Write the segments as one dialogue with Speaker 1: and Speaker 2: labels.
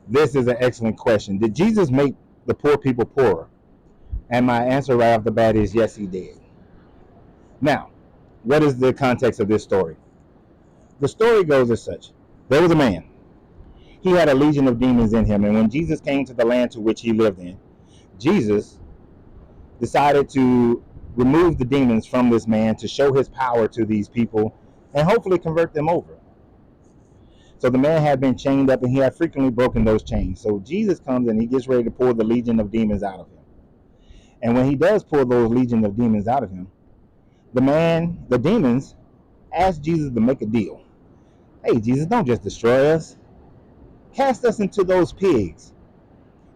Speaker 1: This is an excellent question. Did Jesus make the poor people poorer? And my answer right off the bat is yes, he did. Now, what is the context of this story? The story goes as such. There was a man. He had a legion of demons in him, and when Jesus came to the land to which he lived in, Jesus decided to remove the demons from this man to show his power to these people and hopefully convert them over. So the man had been chained up and he had frequently broken those chains. So Jesus comes and he gets ready to pull the legion of demons out of him. And when he does pull those legion of demons out of him, the demons, ask Jesus to make a deal. Hey, Jesus, don't just destroy us. Cast us into those pigs.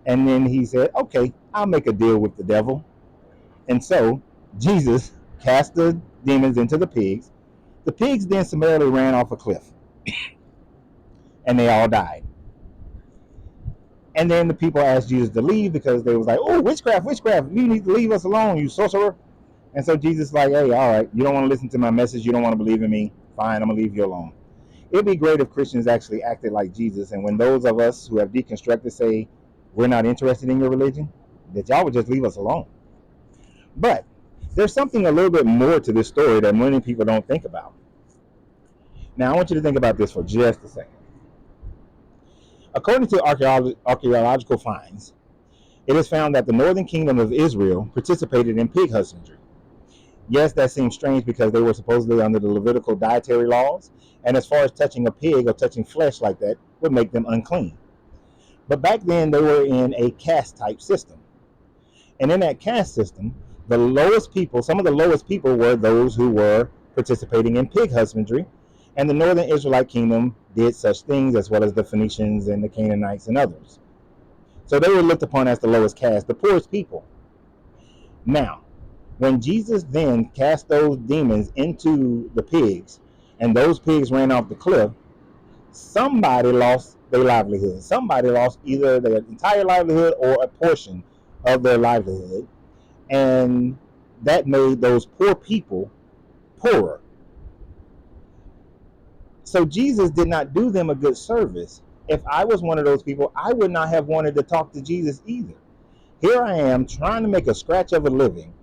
Speaker 1: And then he said, okay, I'll make a deal with the devil. And so Jesus cast the demons into the pigs. The pigs then summarily ran off a cliff. And they all died. And then the people asked Jesus to leave because they was like, oh, witchcraft, you need to leave us alone, you sorcerer. And so Jesus is like, hey, all right, you don't want to listen to my message, you don't want to believe in me, fine, I'm going to leave you alone. It'd be great if Christians actually acted like Jesus, and when those of us who have deconstructed say, we're not interested in your religion, that y'all would just leave us alone. But there's something a little bit more to this story that many people don't think about. Now, I want you to think about this for just a second. According to archaeological finds, it is found that the northern kingdom of Israel participated in pig husbandry. Yes, that seems strange because they were supposedly under the Levitical dietary laws, and as far as touching a pig or touching flesh like that would make them unclean. But back then they were in a caste type system. And in that caste system, some of the lowest people were those who were participating in pig husbandry, and the northern Israelite kingdom did such things, as well as the Phoenicians and the Canaanites and others. So they were looked upon as the lowest caste, the poorest people. Now, when Jesus then cast those demons into the pigs, and those pigs ran off the cliff, somebody lost their livelihood. Somebody lost either their entire livelihood or a portion of their livelihood, and that made those poor people poorer. So Jesus did not do them a good service. If I was one of those people, I would not have wanted to talk to Jesus either. Here I am trying to make a scratch of a living,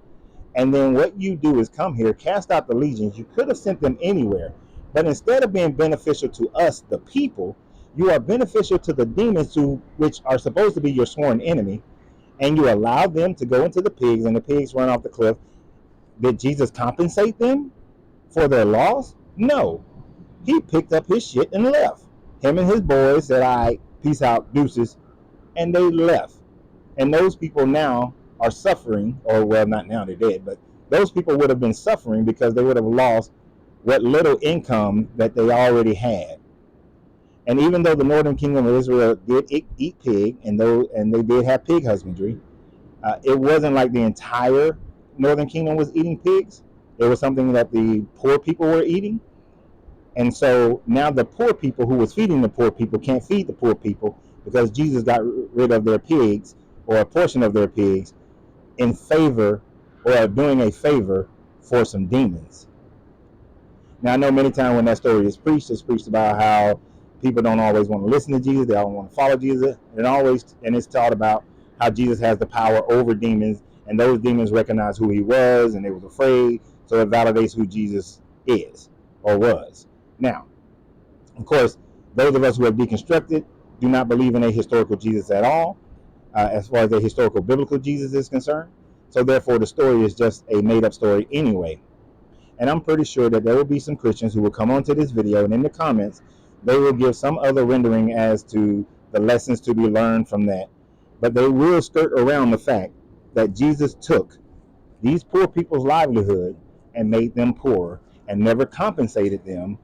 Speaker 1: and then what you do is come here, cast out the legions. You could have sent them anywhere, but instead of being beneficial to us, the people, you are beneficial to the demons, which are supposed to be your sworn enemy, and you allow them to go into the pigs, and the pigs run off the cliff. Did Jesus compensate them for their loss? No. He picked up his shit and left. Him and his boys said, all right, peace out, deuces, and they left. And those people now are suffering, or well, not now, they're dead, but those people would have been suffering because they would have lost what little income that they already had. And even though the northern kingdom of Israel did eat pig, and they did have pig husbandry, it wasn't like the entire northern kingdom was eating pigs. It was something that the poor people were eating. And so now the poor people who was feeding the poor people can't feed the poor people because Jesus got rid of their pigs, or a portion of their pigs, in favor, or doing a favor for some demons. Now, I know many times when that story is preached, it's preached about how people don't always want to listen to Jesus, they don't want to follow Jesus, and it's taught about how Jesus has the power over demons, and those demons recognize who he was, and they was afraid, so it validates who Jesus is or was. Now, of course, those of us who have deconstructed do not believe in a historical Jesus at all, as far as a historical biblical Jesus is concerned. So therefore, the story is just a made-up story anyway. And I'm pretty sure that there will be some Christians who will come onto this video, and in the comments, they will give some other rendering as to the lessons to be learned from that. But they will skirt around the fact that Jesus took these poor people's livelihood and made them poor, and never compensated them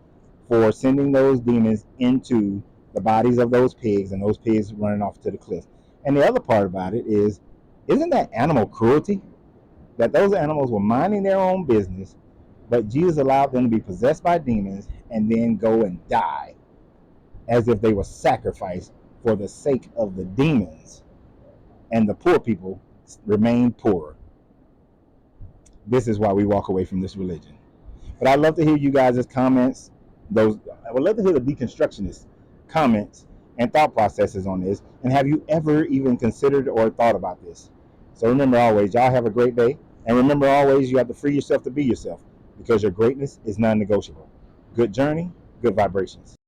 Speaker 1: for sending those demons into the bodies of those pigs, and those pigs running off to the cliff. And the other part about it is, isn't that animal cruelty? That those animals were minding their own business, but Jesus allowed them to be possessed by demons and then go and die as if they were sacrificed for the sake of the demons, and the poor people remained poor. This is why we walk away from this religion. But I'd love to hear you guys' comments. I would love to hear the deconstructionist comments and thought processes on this? And have you ever even considered or thought about this? So remember always, y'all have a great day. And remember always, you have to free yourself to be yourself because your greatness is non-negotiable. Good journey, good vibrations.